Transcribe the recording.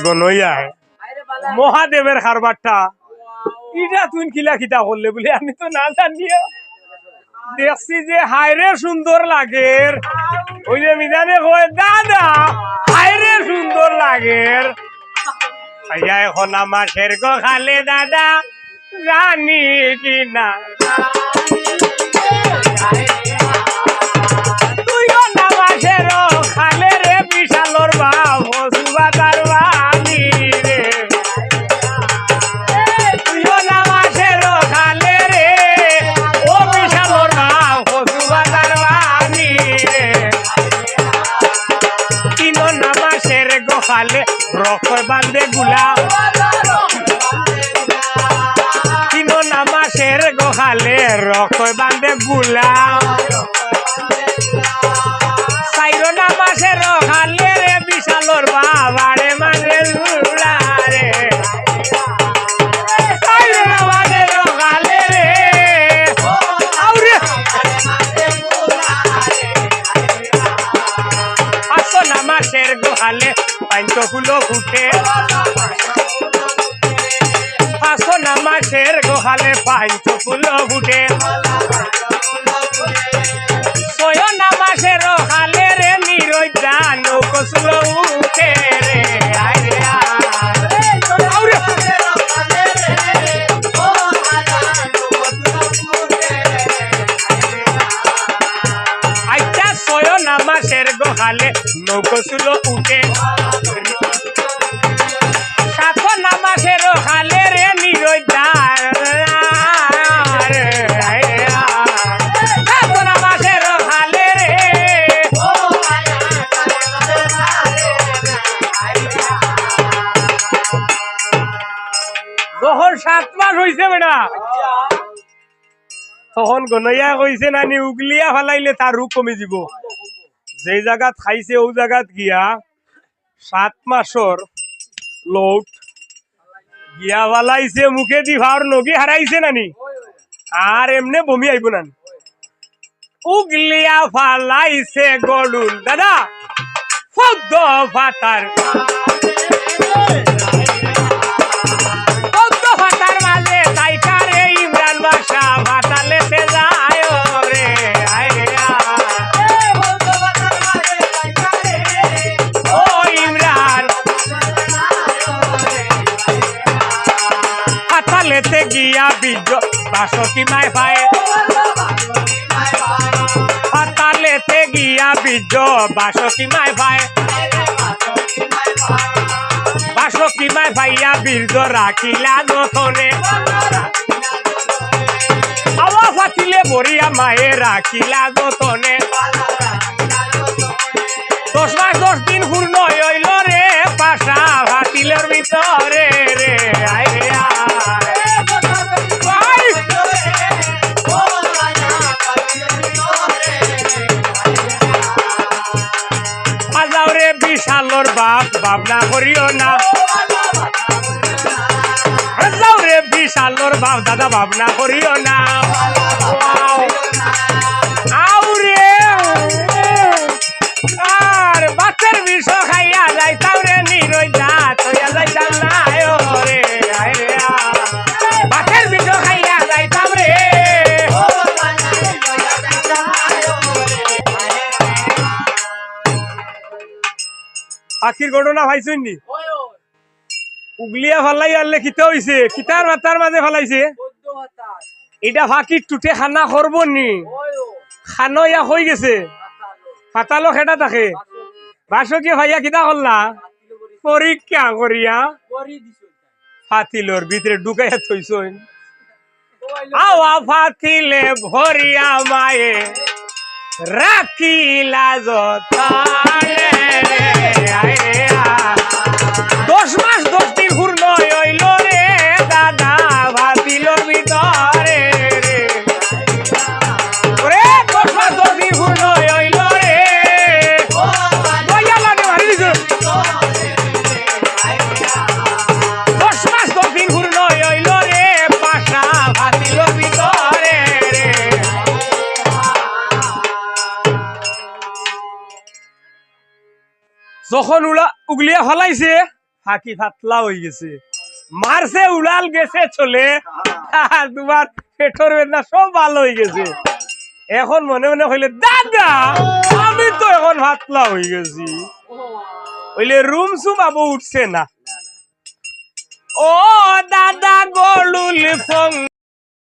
গনইয়ায় মহাদেবের খারবারটা ইটা তুই কিলা খিতা করলে বলে আমি তো না জানিও দেখছি যে হায়রে সুন্দর লাগে ওই যে মিজানে কয় দাদা হায়রে সুন্দর লাগে ভাইয়া এখন আমার শেরগ খালে দাদা জানি কি না তুইও নামাজের খালে রে বিশালর বাপ সুবাদার বাণী রে তুইও নামাজের খালে রে ও বিশালর বাপ সুবাদার বাণী রে তিনো নামাজের গোখালে রক্ত বান্ধে গুলা তিনো নামাজের গোখালে রক্ত বান্ধে গুলা সাইরো নামাজের খালে রে বিশালর বাবারে মানে লুলা রে সাইরো নামাজের খালে রে আউরে আসো নামাজের গোখালে পাঁচ ফুলো ফুটে আসো নামাজের গোখালে পাঁচ ফুলো ফুটে ছয় নামাজের খালে রে নিরই জানো কসুলো উঠে রে আরে আউরে আচ্ছা ছয় নামাজের গোখালে নৌকসুলো উঠে সাত নামাজের খালে রে নিরই যখন 7 মাস হয়েছে বেটা তখন গনইয়া কইছে নানি উগলিয়া ফেলাইলে তার রূপ কমে যাব যে জায়গাত খাইছে ও জায়গাত গিয়া 7 মাসর লোট গিয়া ফেলাইছে মুখে দি ভার নগি হারাইছে নানি আর এমনে বমি আইব না উগলিয়া ফেলাইছে গড়ুল দাদা ফদ্দ ফাতার लेते गिया बीजो बासोती माय भाई पता लेते गिया बीजो बासोती माय भाई बासोती माय भाईया बीजो राखिला गोथने आवा फातिले बोरिया माये राखिला गोथने 10 मास 10 दिन पूर्ण হইল রে পাশা ফাতিলের ভিতরে রে আয় বিশালর বাপ ভাবনা করিও না রে বিশালর বাপ দাদা ভাবনা করিও না আউরে আর বাতের বিষ খাইয়া যাইতাম রে নিরই জাত হইয়া যাইতাম না রে বাতের বিষ খাইয়া যাইতাম রে আখির ঘটনা ভাইছুননি উগলিয়া ফালাই আনলে খিতা হইছে খিতার মাথার মাঝে ফালাইছে এটা ফাঁকির টুটে খানা করব নি খানো ইয়া হয়ে গেছে ফাতালো খেটা থাকে বাসকে ভাইয়া কিতা করলা পরীক্ষা করিয়া ফাতিলোর ভিতরে ঢুকাইয়া থইছইন আওয়া ফাতিলে ভরিয়া মায়ে রাখিলা যথালে 10 মাস 10 দিন পূর্ণ হইল রে দাদা ভাতিলোর ভিতরে রে 10 মাস 10 দিন পূর্ণ হইল রে মারি দিছ 10 মাস 10 দিন পূর্ণ হইল রে পাশা ভাতিলোর ভিতরে রে যখন উগলিয়া ফলাইছে ফাঁকি ফাতলা হয়ে গেছে মারছে উড়াল গেছে চলে আর তোমার পেটর বেদনা সব ভালো হয়ে গেছে এখন মনে মনে হইলে দাদা আমি তো এখন ফাতলা হয়ে গেছি হইলে রুম সুম আবু উঠছে না ও দাদা গলুল ফং